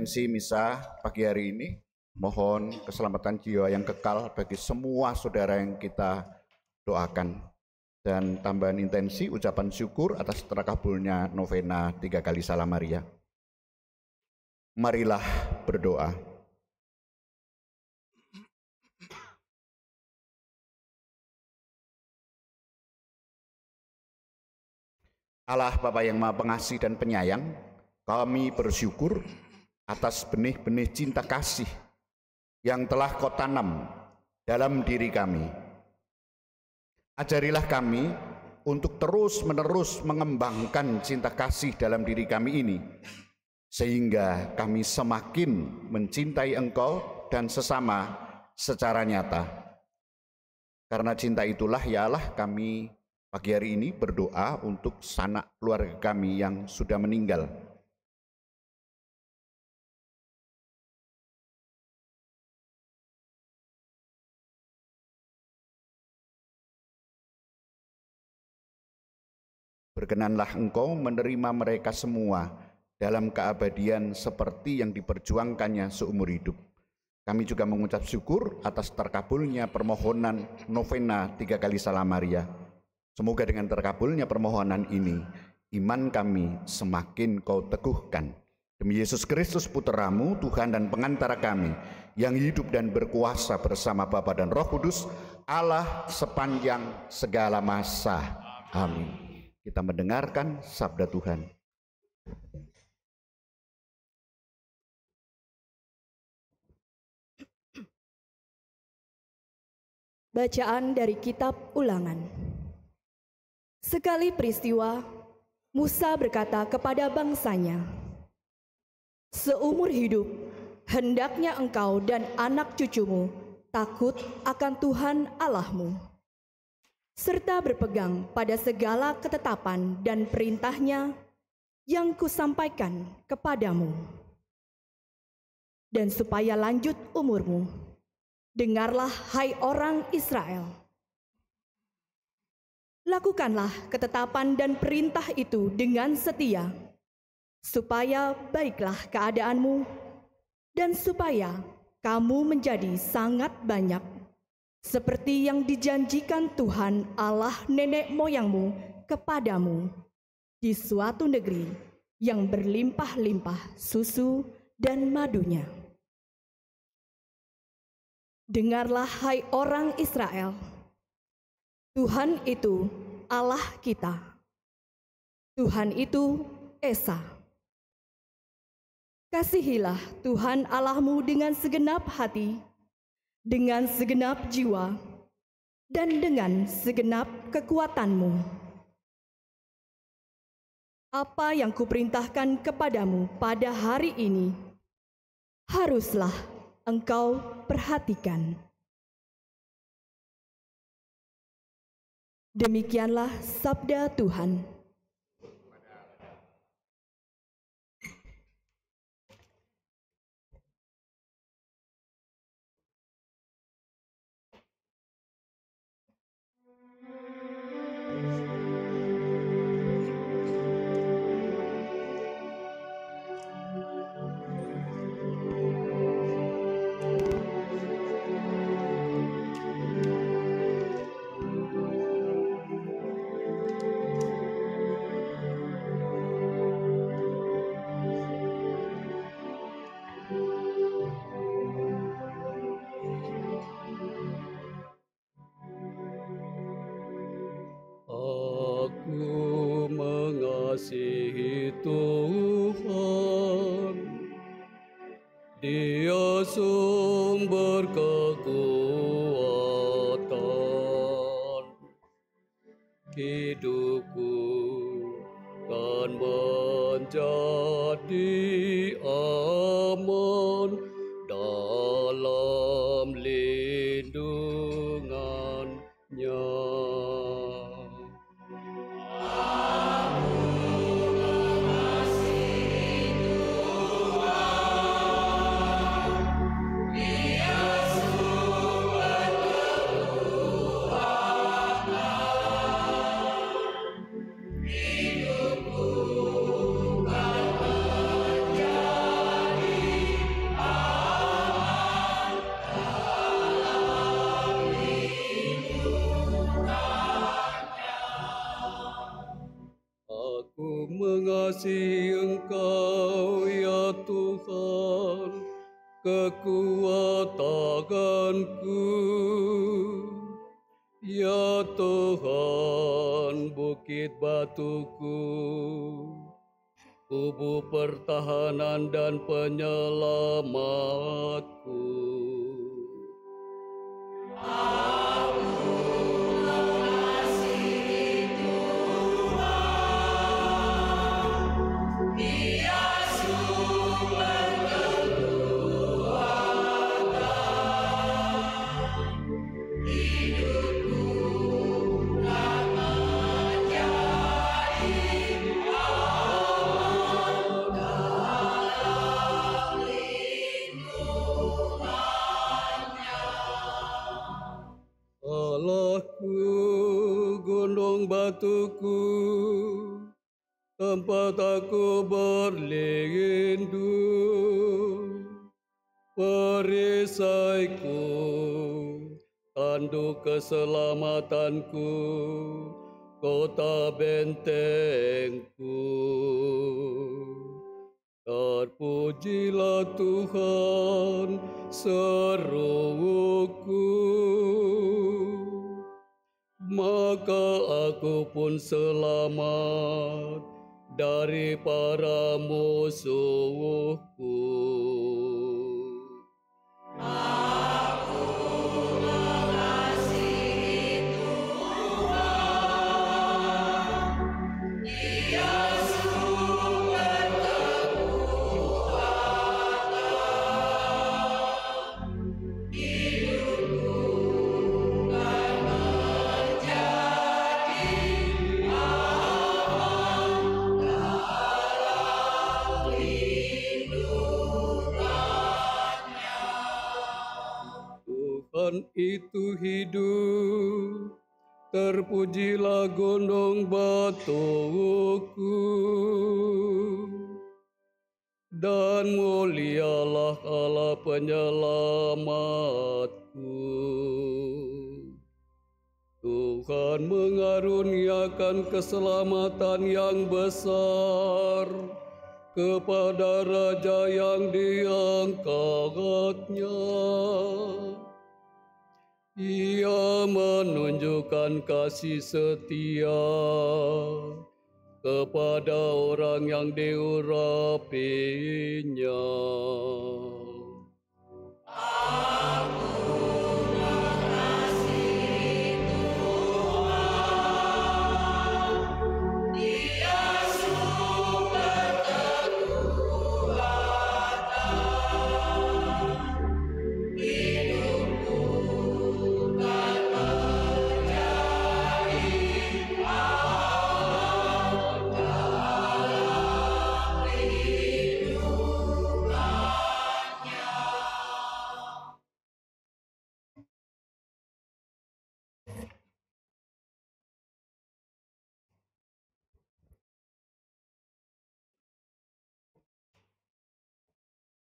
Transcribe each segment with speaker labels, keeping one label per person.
Speaker 1: intensi misa pagi hari ini. Mohon keselamatan jiwa yang kekal bagi semua saudara yang kita doakan. Dan tambahan intensi ucapan syukur atas terkabulnya novena 3 kali Salam Maria. Marilah berdoa. Allah Bapa yang Maha Pengasih dan Penyayang, kami bersyukur atas benih-benih cinta kasih yang telah Kau tanam dalam diri kami. Ajarilah kami untuk terus-menerus mengembangkan cinta kasih dalam diri kami ini, sehingga kami semakin mencintai Engkau dan sesama secara nyata. Karena cinta itulah ya Allah, kami pagi hari ini berdoa untuk sanak keluarga kami yang sudah meninggal. Berkenanlah Engkau menerima mereka semua dalam keabadian seperti yang diperjuangkannya seumur hidup. Kami juga mengucap syukur atas terkabulnya permohonan novena 3 kali Salam Maria. Semoga dengan terkabulnya permohonan ini, iman kami semakin Kau teguhkan. Demi Yesus Kristus Putra-Mu, Tuhan dan pengantara kami, yang hidup dan berkuasa bersama Bapa dan Roh Kudus, Allah sepanjang segala masa. Amin. Kita mendengarkan sabda Tuhan.
Speaker 2: Bacaan dari Kitab Ulangan. Sekali peristiwa, Musa berkata kepada bangsanya, "Seumur hidup, hendaknya engkau dan anak cucumu takut akan Tuhan Allahmu, serta berpegang pada segala ketetapan dan perintahnya yang kusampaikan kepadamu. Dan supaya lanjut umurmu, dengarlah hai orang Israel. Lakukanlah ketetapan dan perintah itu dengan setia, supaya baiklah keadaanmu dan supaya kamu menjadi sangat banyak, seperti yang dijanjikan Tuhan Allah nenek moyangmu kepadamu di suatu negeri yang berlimpah-limpah susu dan madunya. Dengarlah hai orang Israel, Tuhan itu Allah kita, Tuhan itu Esa. Kasihilah Tuhan Allahmu dengan segenap hati, dengan segenap jiwa, dan dengan segenap kekuatanmu. Apa yang kuperintahkan kepadamu pada hari ini, haruslah engkau perhatikan." Demikianlah sabda Tuhan.
Speaker 3: mengasihi Tuhan, Dia sumber kekuatan. Hidupku kan menjadi aman dalam lindungannya.
Speaker 4: Hidupku kan menjadi
Speaker 3: mengasihi Engkau ya Tuhan, kekuatanku. Ya Tuhan, bukit batuku, kubu pertahanan dan penyelamatku. Allahku, gunung batuku, tempat aku berlindung, perisaiku, tanduk keselamatanku, kota bentengku. Terpujilah Tuhan, seruku, maka aku pun selamat dari para musuhku. Tuhan itu hidup, terpujilah gunung batuku, dan mulialah Allah penyelamatku. Tuhan mengaruniakan keselamatan yang besar kepada raja yang diangkatnya. Ia menunjukkan kasih setia kepada orang yang diurapinya.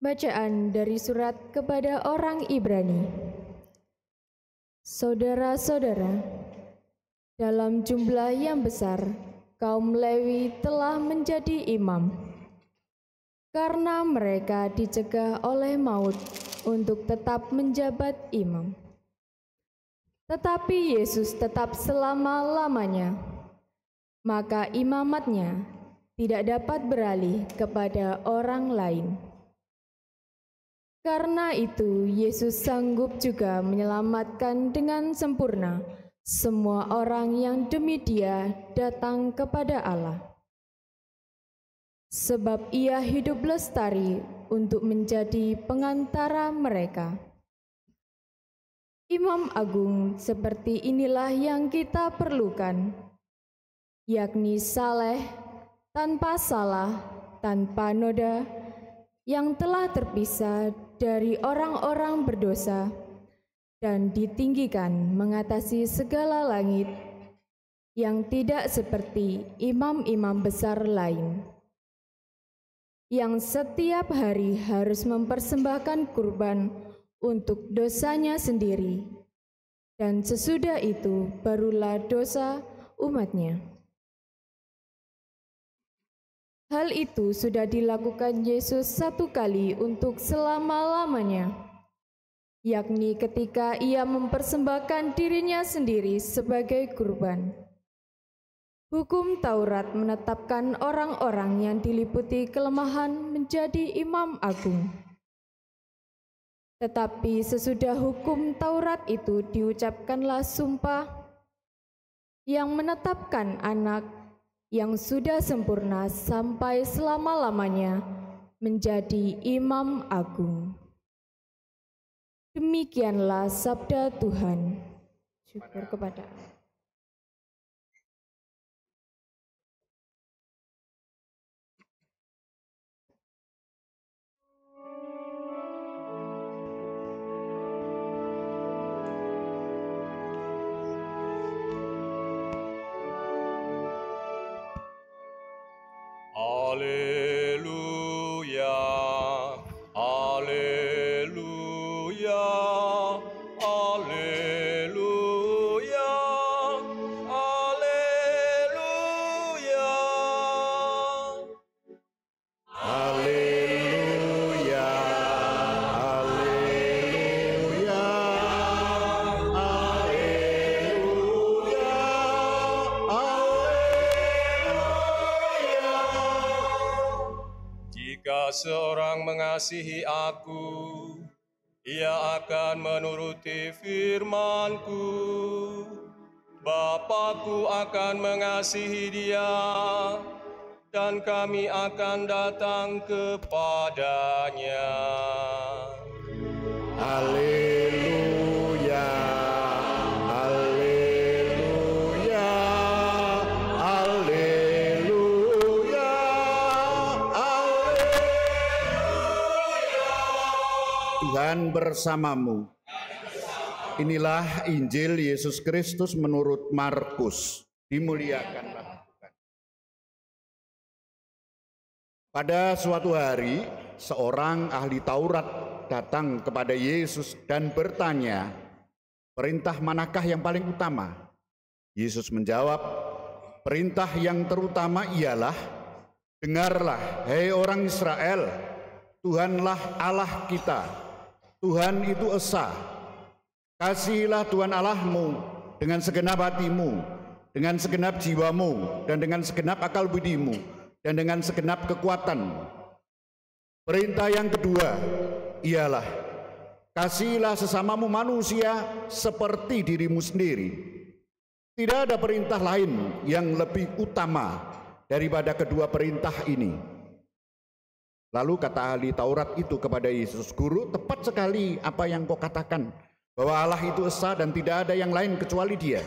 Speaker 4: Bacaan dari surat kepada orang Ibrani. Saudara-saudara, dalam jumlah yang besar, kaum Lewi telah menjadi imam, karena mereka dicegah oleh maut untuk tetap menjabat imam. Tetapi Yesus tetap selama-lamanya, maka imamatnya tidak dapat beralih kepada orang lain. Karena itu, Yesus sanggup juga menyelamatkan dengan sempurna semua orang yang demi Dia datang kepada Allah. Sebab Ia hidup lestari untuk menjadi pengantara mereka. Imam agung seperti inilah yang kita perlukan, yakni saleh, tanpa salah, tanpa noda, yang telah terpisah dari orang-orang berdosa dan ditinggikan mengatasi segala langit, yang tidak seperti imam-imam besar lain, yang setiap hari harus mempersembahkan kurban untuk dosanya sendiri, dan sesudah itu barulah dosa umatnya. Hal itu sudah dilakukan Yesus satu kali untuk selama-lamanya, yakni ketika ia mempersembahkan dirinya sendiri sebagai kurban. Hukum Taurat menetapkan orang-orang yang diliputi kelemahan menjadi imam agung. Tetapi sesudah hukum Taurat itu diucapkanlah sumpah yang menetapkan anak yang sudah sempurna sampai selama-lamanya menjadi imam agung. Demikianlah sabda Tuhan. Syukur kepada Allah.
Speaker 3: Haleluya, haleluya, haleluya, haleluya.
Speaker 1: Haleluya, haleluya, haleluya, haleluya.
Speaker 5: Jika seorang mengasihi aku, ia akan menuruti firman-Ku. Bapa-Ku akan mengasihi dia, dan kami akan datang kepadanya.
Speaker 1: Haleluya, haleluya, haleluya, haleluya. Tuhan bersamamu. Inilah Injil Yesus Kristus menurut Markus. Dimuliakanlah Tuhan. Pada suatu hari, seorang ahli Taurat datang kepada Yesus dan bertanya, "Perintah manakah yang paling utama?" Yesus menjawab, "Perintah yang terutama ialah, dengarlah, hai orang Israel, Tuhanlah Allah kita, Tuhan itu esa. Kasihilah Tuhan Allahmu dengan segenap hatimu, dengan segenap jiwamu, dan dengan segenap akal budimu, dan dengan segenap kekuatanmu. Perintah yang kedua ialah, kasihilah sesamamu manusia seperti dirimu sendiri. Tidak ada perintah lain yang lebih utama daripada kedua perintah ini." Lalu kata ahli Taurat itu kepada Yesus, "Guru, tepat sekali apa yang kau katakan, bahwa Allah itu esa dan tidak ada yang lain kecuali Dia.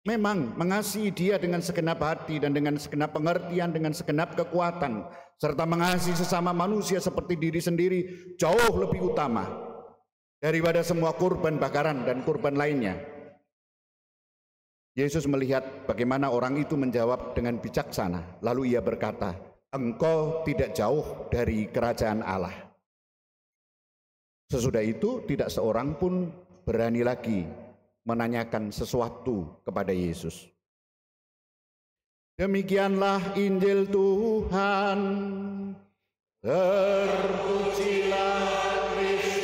Speaker 1: Memang mengasihi Dia dengan segenap hati dan dengan segenap pengertian, dengan segenap kekuatan, serta mengasihi sesama manusia seperti diri sendiri jauh lebih utama daripada semua kurban bakaran dan kurban lainnya." Yesus melihat bagaimana orang itu menjawab dengan bijaksana, lalu ia berkata, "Engkau tidak jauh dari kerajaan Allah." Sesudah itu tidak seorang pun berani lagi menanyakan sesuatu kepada Yesus. Demikianlah Injil Tuhan. Terpujilah Kristus.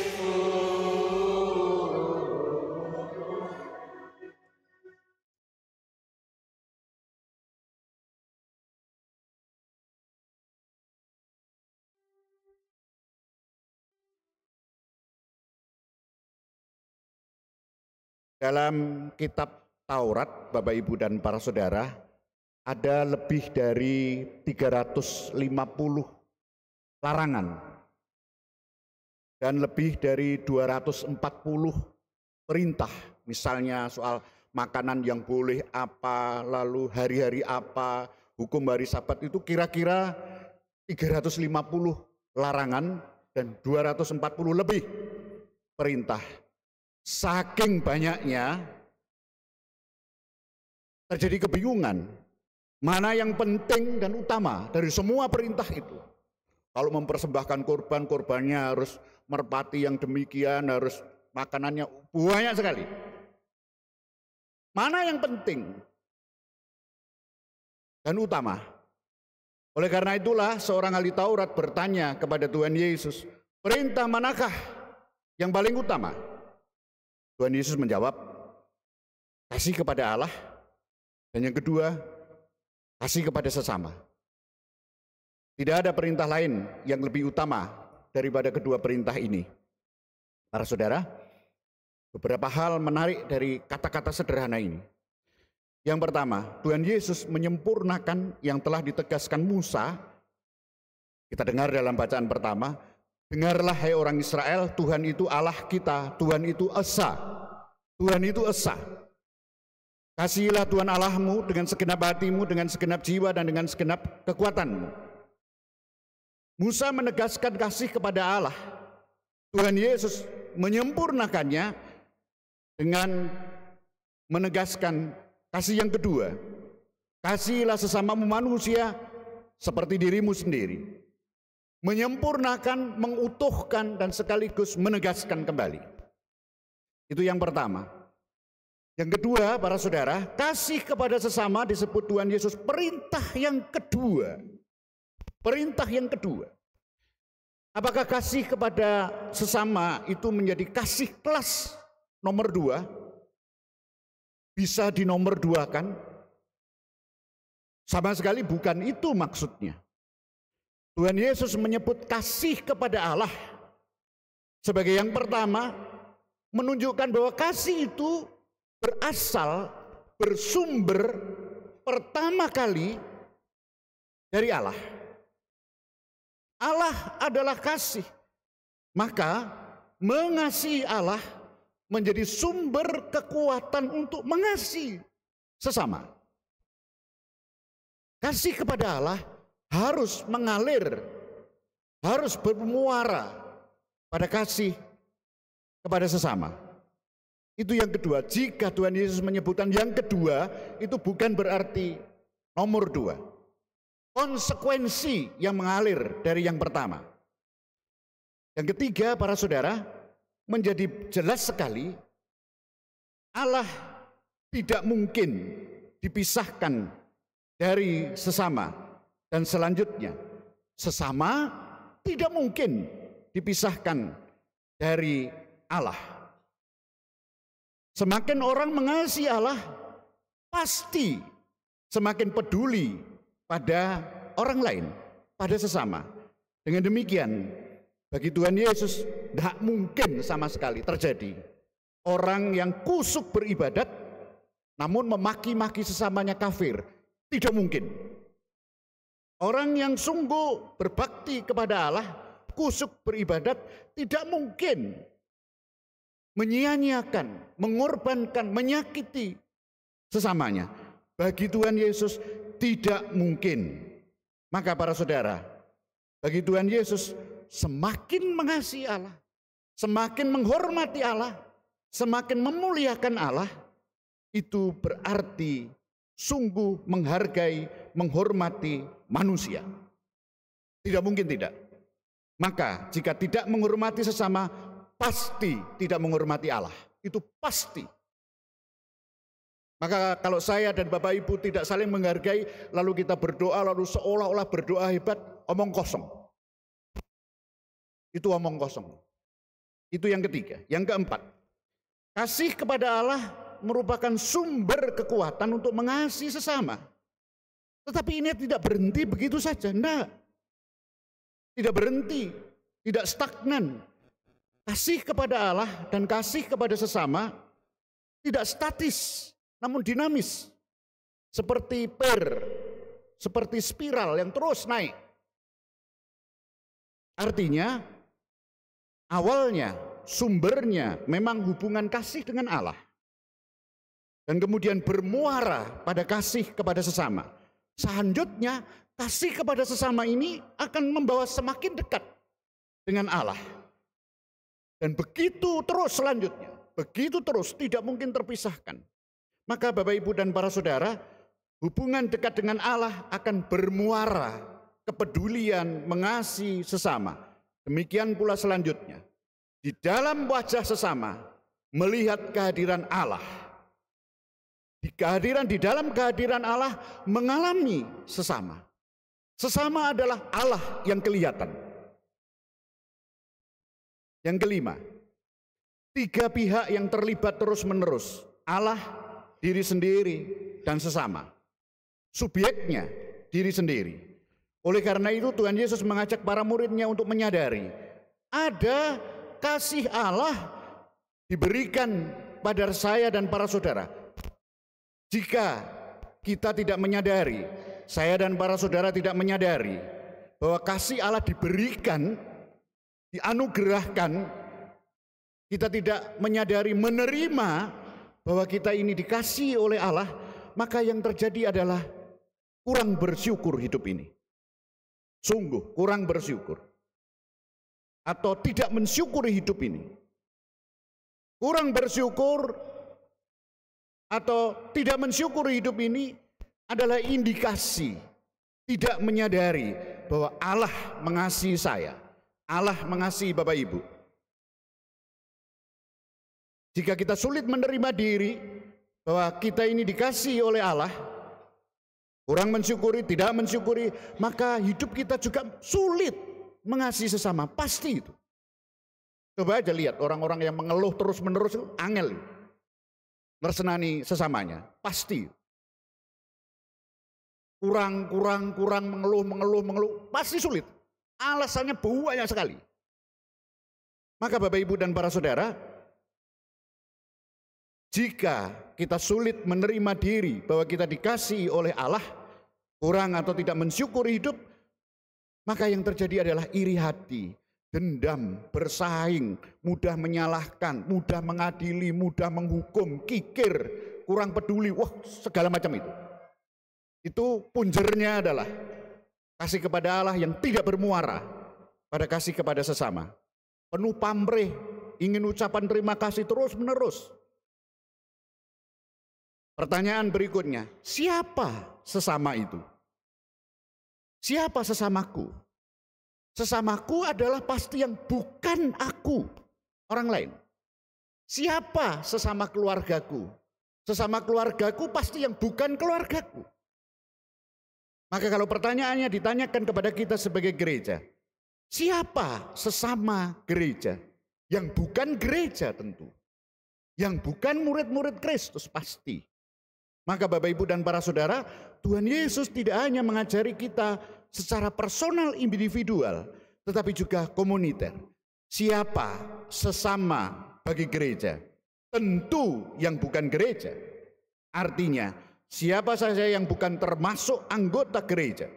Speaker 1: Dalam kitab Taurat, Bapak Ibu dan para saudara, ada lebih dari 350 larangan dan lebih dari 240 perintah. Misalnya soal makanan yang boleh apa, lalu hari-hari apa, hukum hari Sabat, itu kira-kira 350 larangan dan 240 lebih perintah. Saking banyaknya terjadi kebingungan mana yang penting dan utama dari semua perintah itu. Kalau mempersembahkan korban, korbannya harus merpati yang demikian, harus makanannya banyak sekali. Mana yang penting dan utama? Oleh karena itulah seorang ahli Taurat bertanya kepada Tuhan Yesus, perintah manakah yang paling utama? Tuhan Yesus menjawab, kasih kepada Allah, dan yang kedua, kasih kepada sesama. Tidak ada perintah lain yang lebih utama daripada kedua perintah ini. Para saudara, beberapa hal menarik dari kata-kata sederhana ini. Yang pertama, Tuhan Yesus menyempurnakan yang telah ditegaskan Musa. Kita dengar dalam bacaan pertama, dengarlah hai orang Israel, Tuhan itu Allah kita, Tuhan itu Esa. Tuhan itu Esa. Kasihilah Tuhan Allahmu dengan segenap hatimu, dengan segenap jiwa, dan dengan segenap kekuatanmu. Musa menegaskan kasih kepada Allah. Tuhan Yesus menyempurnakannya dengan menegaskan kasih yang kedua. Kasihilah sesamamu manusia seperti dirimu sendiri. Menyempurnakan, mengutuhkan, dan sekaligus menegaskan kembali. Itu yang pertama. Yang kedua, para saudara, kasih kepada sesama disebut Tuhan Yesus perintah yang kedua. Perintah yang kedua. Apakah kasih kepada sesama itu menjadi kasih kelas nomor 2? Bisa dinomor 2-kan? Sama sekali bukan itu maksudnya. Tuhan Yesus menyebut kasih kepada Allah sebagai yang pertama, menunjukkan bahwa kasih itu berasal, bersumber pertama kali dari Allah. Allah adalah kasih. Maka mengasihi Allah menjadi sumber kekuatan untuk mengasihi sesama. Kasih kepada Allah harus mengalir, harus bermuara pada kasih kepada sesama. Itu yang kedua. Jika Tuhan Yesus menyebutkan yang kedua, itu bukan berarti nomor 2. Konsekuensi yang mengalir dari yang pertama. Yang ketiga, para saudara, menjadi jelas sekali Allah tidak mungkin dipisahkan dari sesama, dan selanjutnya sesama tidak mungkin dipisahkan dari Allah. Semakin orang mengasihi Allah, pasti semakin peduli pada orang lain, pada sesama. Dengan demikian, bagi Tuhan Yesus tidak mungkin sama sekali terjadi orang yang kusuk beribadat namun memaki-maki sesamanya kafir. Tidak mungkin. Orang yang sungguh berbakti kepada Allah, kusuk beribadat, tidak mungkin menyia-nyiakan, mengorbankan, menyakiti sesamanya. Bagi Tuhan Yesus tidak mungkin. Maka para saudara, bagi Tuhan Yesus semakin mengasihi Allah, semakin menghormati Allah, semakin memuliakan Allah, itu berarti sungguh menghargai, menghormati manusia. Tidak mungkin tidak. Maka jika tidak menghormati sesama, pasti tidak menghormati Allah. Itu pasti. Maka kalau saya dan Bapak Ibu tidak saling menghargai, lalu kita berdoa, lalu seolah-olah berdoa hebat, omong kosong. Itu omong kosong. Itu yang ketiga. Yang keempat, kasih kepada Allah merupakan sumber kekuatan untuk mengasihi sesama. Tetapi ini tidak berhenti begitu saja. Tidak. Tidak berhenti, tidak stagnan. Kasih kepada Allah dan kasih kepada sesama tidak statis, namun dinamis, seperti seperti spiral yang terus naik. Artinya, awalnya, sumbernya memang hubungan kasih dengan Allah. Dan kemudian bermuara pada kasih kepada sesama. Selanjutnya, kasih kepada sesama ini akan membawa semakin dekat dengan Allah. Dan begitu terus selanjutnya, begitu terus, tidak mungkin terpisahkan. Maka Bapak Ibu dan para saudara, hubungan dekat dengan Allah akan bermuara kepedulian mengasihi sesama. Demikian pula selanjutnya, di dalam wajah sesama melihat kehadiran Allah. Di dalam kehadiran Allah mengalami sesama. Sesama adalah Allah yang kelihatan. Yang kelima, tiga pihak yang terlibat terus-menerus. Allah, diri sendiri, dan sesama. Subjeknya diri sendiri. Oleh karena itu Tuhan Yesus mengajak para muridnya untuk menyadari ada kasih Allah diberikan pada saya dan para saudara. Jika kita tidak menyadari, saya dan para saudara tidak menyadari bahwa kasih Allah diberikan, dianugerahkan, kita tidak menyadari menerima bahwa kita ini dikasihi oleh Allah, maka yang terjadi adalah kurang bersyukur hidup ini. Sungguh kurang bersyukur. Atau tidak mensyukuri hidup ini. Kurang bersyukur atau tidak mensyukuri hidup ini adalah indikasi tidak menyadari bahwa Allah mengasihi saya. Allah mengasihi Bapak Ibu. Jika kita sulit menerima diri bahwa kita ini dikasihi oleh Allah, kurang mensyukuri, tidak mensyukuri, maka hidup kita juga sulit mengasihi sesama. Pasti itu. Coba aja lihat orang-orang yang mengeluh terus-menerus, angel mersenani sesamanya. Pasti. Kurang, mengeluh, pasti sulit. Alasannya banyak sekali. Maka Bapak Ibu dan para saudara, jika kita sulit menerima diri bahwa kita dikasihi oleh Allah, kurang atau tidak mensyukuri hidup, maka yang terjadi adalah iri hati, dendam, bersaing, mudah menyalahkan, mudah mengadili, mudah menghukum, kikir, kurang peduli, wah segala macam itu. Itu punjernya adalah kasih kepada Allah yang tidak bermuara pada kasih kepada sesama. Penuh pamrih, ingin ucapan terima kasih terus menerus. Pertanyaan berikutnya, siapa sesama itu? Siapa sesamaku? Sesamaku adalah pasti yang bukan aku, orang lain. Siapa sesama keluargaku? Sesama keluargaku pasti yang bukan keluargaku. Maka kalau pertanyaannya ditanyakan kepada kita sebagai gereja, siapa sesama gereja? Yang bukan gereja tentu. Yang bukan murid-murid Kristus pasti. Maka Bapak Ibu dan para saudara, Tuhan Yesus tidak hanya mengajari kita secara personal individual, tetapi juga komuniter. Siapa sesama bagi gereja? Tentu yang bukan gereja. Artinya, siapa saja yang bukan termasuk anggota gereja.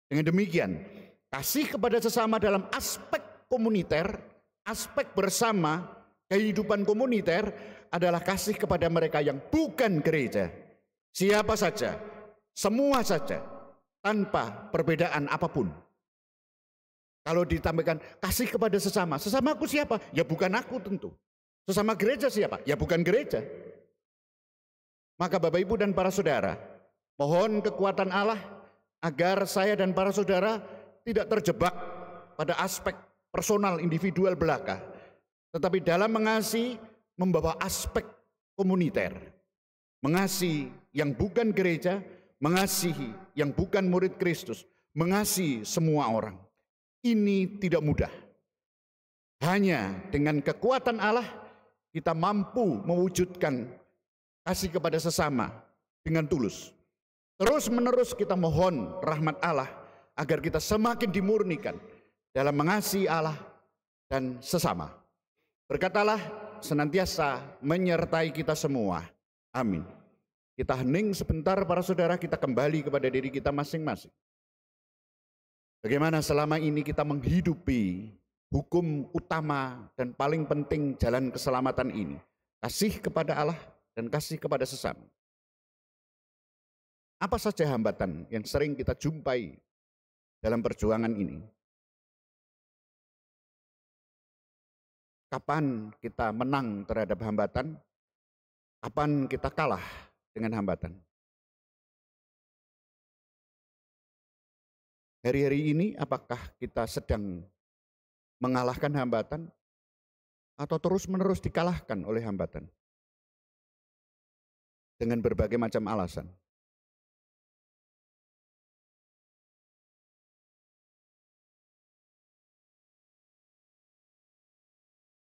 Speaker 1: Dengan demikian, kasih kepada sesama dalam aspek komuniter, aspek bersama, kehidupan komuniter adalah kasih kepada mereka yang bukan gereja. Siapa saja, semua saja, tanpa perbedaan apapun. Kalau ditambahkan kasih kepada sesama, sesamaku siapa? Ya bukan aku tentu. Sesama gereja siapa? Ya bukan gereja. Maka Bapak Ibu dan para saudara, mohon kekuatan Allah agar saya dan para saudara tidak terjebak pada aspek personal individual belaka, tetapi dalam mengasihi membawa aspek komuniter. Mengasihi yang bukan gereja, mengasihi yang bukan murid Kristus, mengasihi semua orang. Ini tidak mudah. Hanya dengan kekuatan Allah kita mampu mewujudkan kasih kepada sesama dengan tulus. Terus menerus kita mohon rahmat Allah agar kita semakin dimurnikan dalam mengasihi Allah dan sesama. Berkat Allah senantiasa menyertai kita semua. Amin. Kita hening sebentar para saudara, kita kembali kepada diri kita masing-masing. Bagaimana selama ini kita menghidupi hukum utama dan paling penting jalan keselamatan ini. Kasih kepada Allah dan kasih kepada sesama. Apa saja hambatan yang sering kita jumpai dalam perjuangan ini? Kapan kita menang terhadap hambatan? Kapan kita kalah dengan hambatan? Hari-hari ini apakah kita sedang mengalahkan hambatan atau terus-menerus dikalahkan oleh hambatan? Dengan berbagai macam alasan.